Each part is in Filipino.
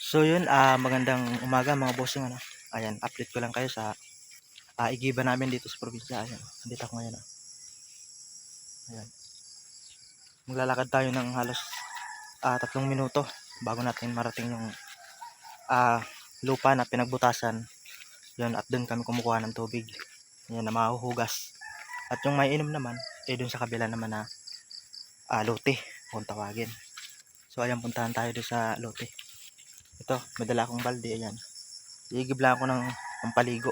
So yun, magandang umaga mga bossing ano. Ayan, update ko lang kayo sa igiba namin dito sa probinsya. Ayan, andito ako ngayon. Ayan. Maglalakad tayo ng halos 3 minuto bago natin marating yung lupa na pinagbutasan. Yun, at doon kami kumukuha ng tubig. Ayan, na mahuhugas. At yung may inom naman, doon sa kabila naman na lote, kung tawagin. So ayan, puntahan tayo doon sa lote. Ito, may dala akong balde. Ayan, iigib lang ako ng pampaligo.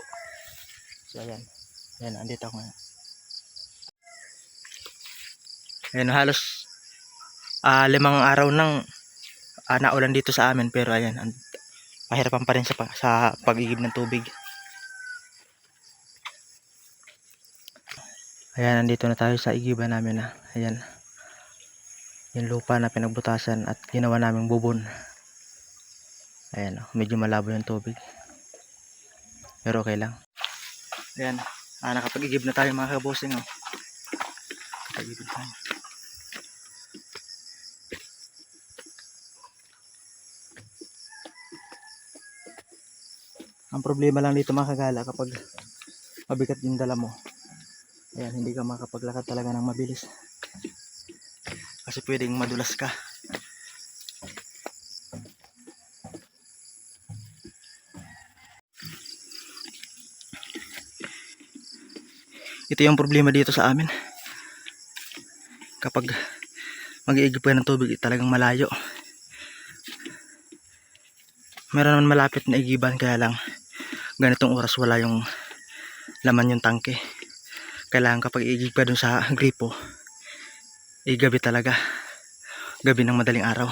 So ayan, ayan, andito ako ngayon. Ayan, halos 5 araw nang naulan dito sa amin, pero ayan, pahirapan pa rin sa pag-igib ng tubig. Ayan, nandito na tayo sa igiban namin na. Ayan, yung lupa na pinagbutasan at ginawa naming bubon. Ayan, medyo malabo yung tubig, pero okay lang. Ayan, nakapag-igib na tayo mga kabosing. Nakapag-igib tayo. Ang problema lang dito mga kagala, kapag mabigat yung dala mo, ayan, hindi ka makapaglakad talaga ng mabilis kasi pwedeng madulas ka. Ito yung problema dito sa amin, kapag mag-iigib ka ng tubig talagang malayo. Meron naman malapit na igiban, kaya lang ganitong oras wala yung laman yung tangke. Kailangan kapag iigib ka dun sa gripo, gabi talaga, gabi ng madaling araw.